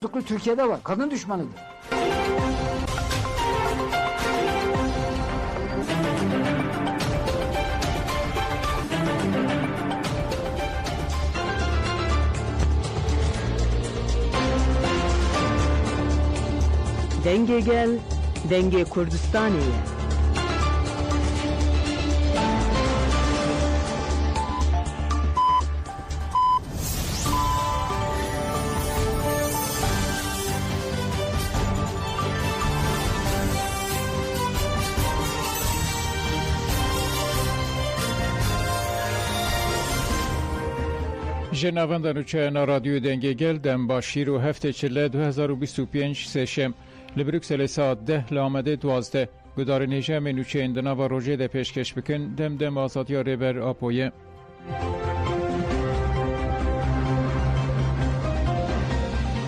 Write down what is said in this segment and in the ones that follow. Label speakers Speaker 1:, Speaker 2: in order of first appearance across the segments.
Speaker 1: Türkiye'de var. Kadın düşmanıdır.
Speaker 2: Denge gel, denge Kurdistaniye.
Speaker 3: جنابندان و چه رادیو دنگه گل دم با شیر و هفته چله 2025 سشم لبروکسل ساعت 10 لامده 12 گدار نجم نوچه اندنا و روژه ده پیشکش بکن دم آزادی ریبر آپویه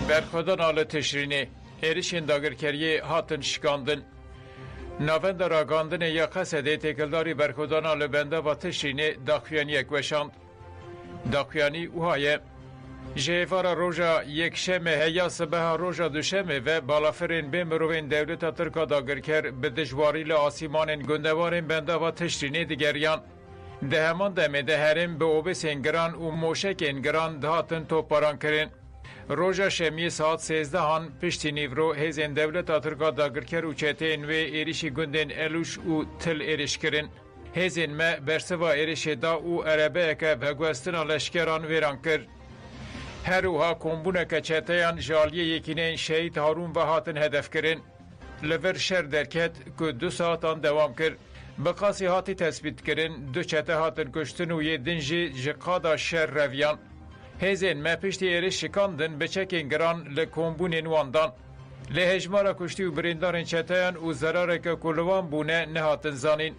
Speaker 3: برخودان آل تشرینی ایریشین داگرکریه هاتن شکاندن ناوند راگاندن یا قصده تکلداری برخودان آل بنده و تشرینی داخویانی اکوشاند داخویانی اوهایه جیوارا روژا یک شمه هیا سبه روژا دوشمه و بالافرین به مروین دولت ترکا داگرکر به دجواری لآسیمان گندوارین بنده و تشرینی دیگریان ده همان دمه ده هرم به اوبس انگران و موشک انگران دهاتن توپاران کرین روژا شمی ساعت 13 هان پشتی نیورو هزین دولت ترکا داگرکر و چتین و ایریشی گندین الوش و تل ایریش کرین هزین ما برسوا ایریش دا و عربه که بگوستن لشکران ویران کرد هر اوها کمبونه که چتیان جالیه یکینین شهید هارون و هاتن هدف کرن لور شر درکت که 2 ساعتان دوام کرد بقاسی هاتی تثبیت کرن 2 چته هاتن کشتن و یه دنجی جقادا شر رویان هزین ما پشتی ایریش شکاندن بچکین گران لکمبونین واندان لهجمارا کشتی و بریندارین چتیان و ضراره که کلوان بونه نهاتن زانین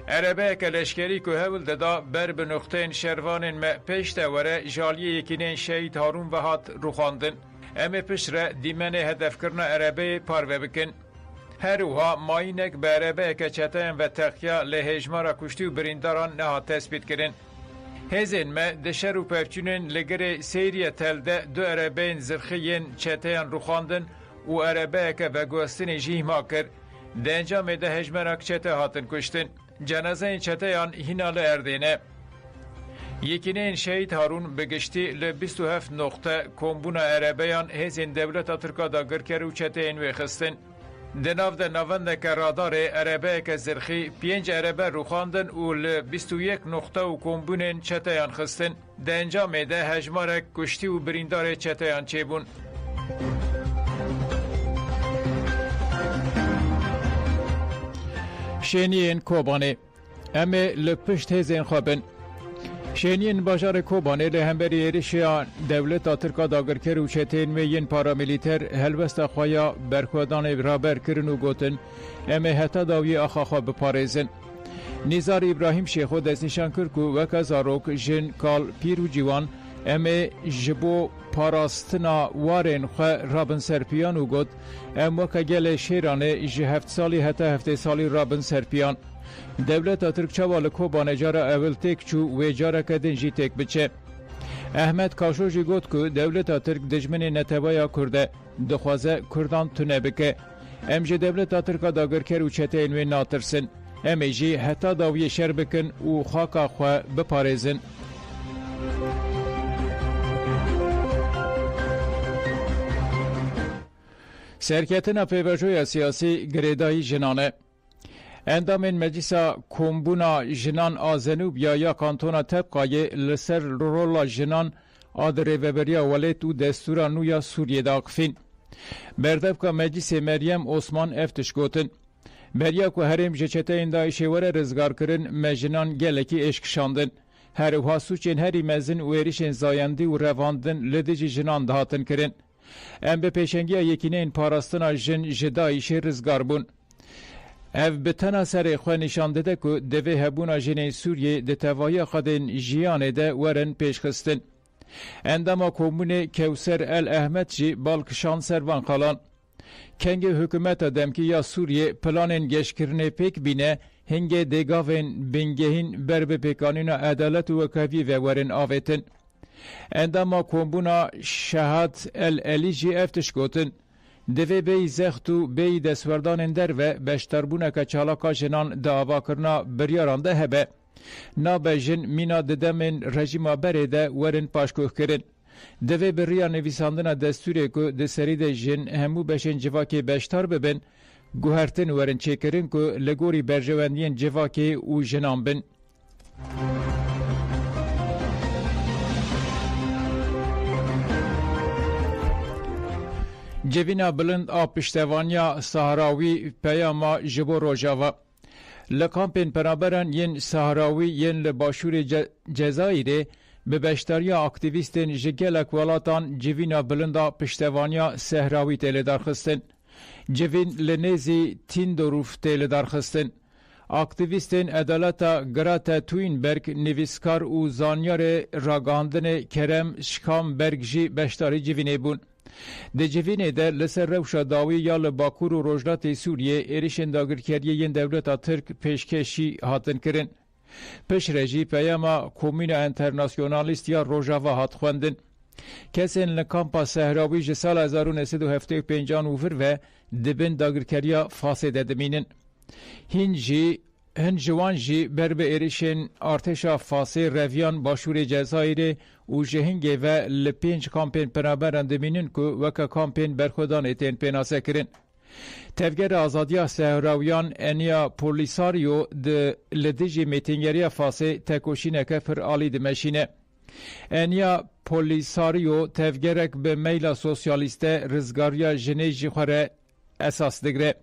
Speaker 3: عربه که لشکری که هول دادا بر به نقطه شروان ما پیش دوره جالیه یکینین شهید هارون و هات روخاندن اما پیش را دیمن هدف کرنا عربه پارو بکن هر اوها ماینک به عربه که چتین و تخیا لهجمارا کشتی و برینداران نهات تثبیت کرن هزین ما دشر و پفچونن لگر سیریه تلده 2 عربه زرخیین چتین روخاندن و عربه که بگوستن جیما کر دنجام ده هجمارا چته هاتن کشتن جنازه این چتیان هینال اردینه یکینین شهید هارون بگشتی ل 27 نقطه کمبونا عربیان هزین دولت ترکا داگر کرو چتین ویخستن دناو ده نوند که رادار عربه که زرخی 5 عربه روخاندن و ل 21 نقطه و کمبونین چتیان خستن ده انجام ده هجمارک کشتی و بریندار چتیان چیبون شینین کوبانه اما لپشت هزین خوابن شینین باجار کوبانه لهمبری ایریشیان دولت ترکا داگرکر و چتین وین پارامیلیتر هلوست خوایا برخودان رابر کرن و گوتن اما حتی داوی آخا خواب بپارزن نیزار ابراهیم شیخو دست نشان کرد که وکا زاروک جن کال پیر و جوان اما جبو پاراستنا وارن خواه رابن سرپیان و گود ام وکا گل شیرانه جه 7 سالی حتی 7 سالی رابن سرپیان دولت ترک چوال کوبانه جارا اول تک چو و جارا کدن جی تک بچه احمد کاشوجی گود که دولت ترک دجمن نتوایا کرده دخوازه کردان تونه بکه ام جه دولت ترک داگر کر و چته اینوی ناترسن ام جی حتی داوی شر بکن و خاکا خواه بپارزن سرکتنا پیوژوی سیاسی گریدایی جنانه اندامین مجلسا کمبونا جنان آزنوب یا کانتونا طبقای لسر رولا جنان آدره وبریا ولید و دستورا نویا سوریه داقفین بردفکا مجلس مریم عثمان افتش گوتن بریا که هرم جچته اندایشه وره رزگار کرن مجنان گلکی اشک شاندن هر اوها سوچین هری مزن و ایریشن زایندی و رواندن لدیج جنان دهاتن کرن ام به پیشنگی یکینین پاراستنا جن جدایشه رزگار بون اف به تنها سر خواه نشان داده که دوی هبونا جنین سوریه ده توایی خودن جیانه ده ورن پیش خستن انداما کمون کوسر احمد جی بالکشان سروان خالان کنگ حکومت دمکی یا سوریه پلانن گشکرنه پیک بینه هنگ دگاوین بنگهین بر به پیکانین عدالت و وکاوی و ورن آویتن Endama kombuna şehat el-eli jî ev tişgotin. Divê bêyî zext û bêyî destwerdanên derve beşdarbûneka çalaka jinan di avakirina biryaran de hebe. Nabe jin mîna di demên rejîma berê de werin paşguhkirin. Divê bi riya nivîsandina destûrê ku di serî de jin hemû beşên civakê beşdar bibin, guhertin werin çêkirin ku li gorî berjewendiyên civakê û jinan bin. Cevîna bilind a piştevaniya Sahrawî peyama ji bo Rojava. Li kampên penaberan yên Sahrawî yên li başûrê Cezayirê bi beşdariya aktivîstên ji gelek welatan civîna bilind a piştevaniya Sahrawî tê lêdarxistin. Civîn li nêzî Tîndorûf tê lêdarxistin. Aktivîstên Edaleta Greta Thunberg nivîskar û zanyarê ragihandinê Kerem Şkamberg jî beşdarî civînê bûn. Di civînê de li ser rewşa dawî ya li Bakur û Rojdatê Sûriyê êrişên dagirkeriyê yên dewleta Tirk pêşkêşî hatin kirin. Piştre jî peyama Komûna Internasyonalîst ya Rojava hat xwendin. Kesên li kampa Sehrawî ji sala 1975 û vir ve dibin dagirkeriya Fasê de dimînin. Hin ji wan jî ber bi êrişên artêşa Fasê reviyan başûrê Cezayirê û ji hingê ve li 5 kampên penaberan dimînin ku weke kampên berxwedanê tên pênasekirin. Tevgera azadiya Sehrawiyan Enia Polisario li dijî mêtingeriya Fasê tekoşîneke pir alî dimeşîne. Enia Polisario tevgerek bi meyla sosyalîste rizgariya jinê jî xwe re esas digire.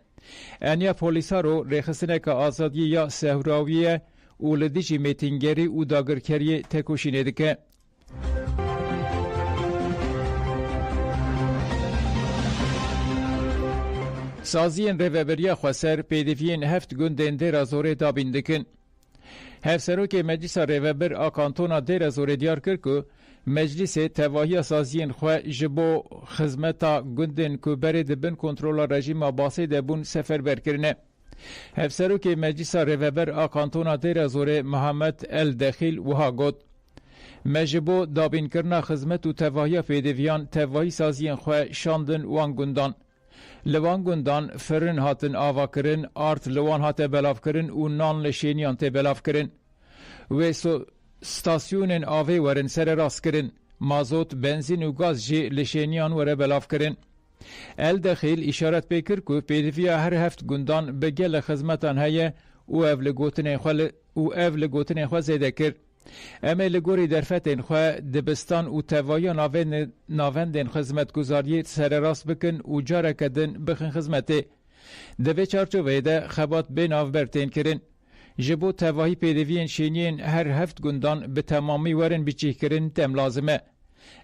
Speaker 3: Enia Polisaro rêxistineka azadiyê ya Sehrawiyê û li dijî mêtingerî û dagirkeriyê tekoşînê dike. Saziyên rêveberiya Xweser pêdiviyên heft gundên Dêra Zorê dabîn dikin. Hevserokê Meclîsa Rêveber a Kantona Dêra Zorê diyar kir ku Meclîsê tevahiya saziyên xwe ji bo xizmeta gundên ku berê dibin kontrola rejîma Basê de bûn seferberkirine. Hevserokê Meclîsa Rêveber a Kantona Dêra Zorê Mihemed El-Dexîl wiha got. Me ji bo dabînkirina xizmet û tevahiya pêdiviyan tevahî saziyên xwe şandin wan gundan. Li wan gundan firin hatin avakirin, art li wan hate belavkirin û nan li şêniyan tê belavkirin. Wê stasyonên avê werin sererast mazot, benzîn û gaz jî li şêniyan were belavkirin. El-Dexîl îşaret pê kir ku pêdiviya her heft gundan bi gelek xizmetan heye û ev li gotinên xwe zêde kir. Em ê li gorî derfetên xwe dibistan û tevahiya navendên xizmetguzariyê sererast bikin û careke din bixin xizmetê. Di vê çarçoveyê de xebat bê navber tên kirin. Ji bo tevahî pêdiviyên şêniyên her heft gundan bi temamî werin biçîkirin tem lazim e.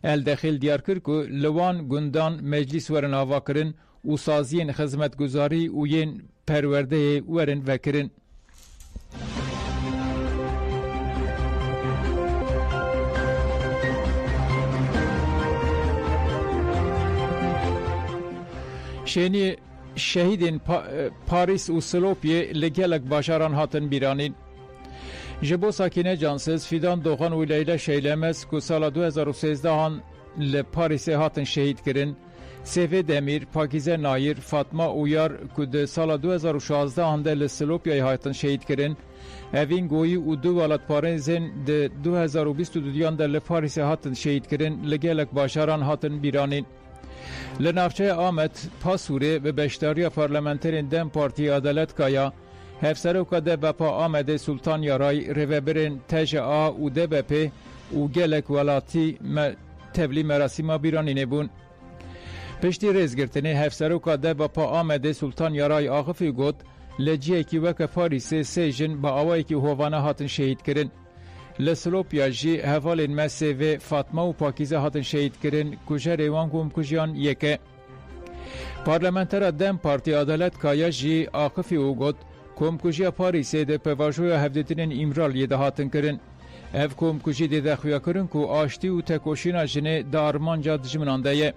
Speaker 3: El-Dexîl diyar kir ku li wan gundan meclîs werin avakirin û saziyên xizmetguzarî û yên perwerdeyê werin vekirin. Şenî şehîdên Parîs û Silopyê li gelek bajaran hatin bîranîn. Ji bo sakîne cansız Fidan Doğan û Leyla Şeylemez ku sala 2013 li Parîsê hatin şehîd kirin. Sevê Demîr, Pakîze Nayir, Fatma Uyar ku di sala 2016 de li Silopyayê hatin şehîd kirin. Evîn goyî û du welatparêzên di 2022 de li Parîsê hatin şehîd kirin li gelek bajaran hatin bîranîn. Li navçeya Amet Pasûrê bi beşdariya parlamenterên Dem Partiya Adaletkaya hevseroka DBP Amedê Sultan Yaray rêveberên TJA û DBP û gelek welatî tevlî merasîma bîranînê bûn. Piştî rêzgirtinê hevseroka DBP Amedê Sultan Yaray axivî got li ciyekî weke Parîsê sê jin bi awayekî hovane hatin şehîd kirin. Li Silopya jî hevalên me sêvê Fatma û Pakîze hatin şehîd kirin ku jerê wan komkujiyan yek e. Parlamentera Dem Partiya Adaletkaya jî axivî û got komkujiya Parîsê di pevajoya hevdîtinên îmraliyê de hatin kirin. Ev komkujî dê dexuya kirin ku aştî û tekoşîna jinê di armanca dijminan de ye.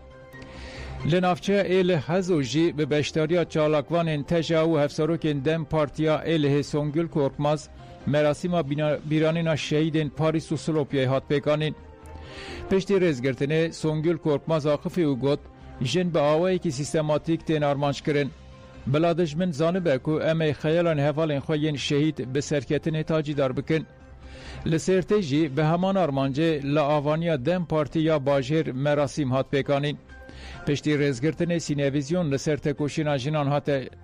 Speaker 3: Li navçeya Êlihê Hezo jî bi beşdariya çalakvanên TJA û hevserokên Dem Partiya Êlihê Songül Korkmaz merasîma bîranîna şehîdên Parîs û Silopyayê hat pêkanîn. Piştî rêzgirtinê Songül Korkmaz Akifî û got jin bi awayekî sîstematîk tên armançkirin. Bila dijmin zanibe ku em ê xeyalan hevalên xwe yên şehîd bi serketinê tacîdar bikin. Li Sêrtê jî bi heman armancê li avaniya Dem Partiya Bajêr merasîm hat pêkanîn. Piştî rêzgirtinê sînevîzyon li ser tekoşîna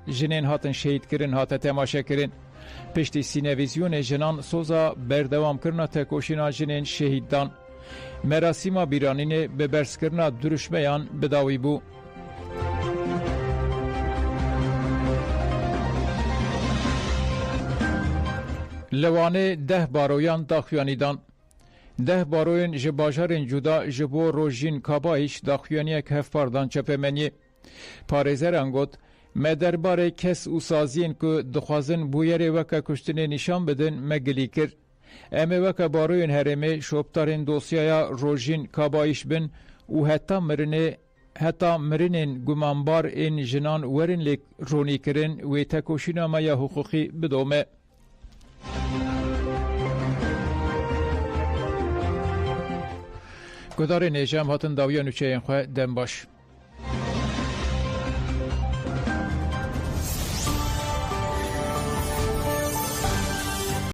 Speaker 3: jinên hatin şehîdkirin hate temaşekirin. Piştî sînevîzyonê jinan soza berdewamkirina tekoşîna jinên şehîd dan. Merasîma bîranînê bi berskirina duruşmeyan bidawî bû. Li Wanê 10 baroyan daxuyanîdan. 10 baroyên ji bajarên cuda ji bo rojîn kabayîş daxuyaniyek hevpardan çepemeniyê. Parêzeran got, me derbarê kes û saziyên ku dixwazin bûyerê weke kuştinê nîşan bidin me gilî kir. Em ê weke baroyên herêmê şoptarên dosyaya rojîn kabayîş bin û heta mirinên gumanbar ên jinan werin lê ronîkirin wê tekoşîna me ya huquqî bidome. Gudarên êjem hatin dawiya nûçeyên xwe dem baş.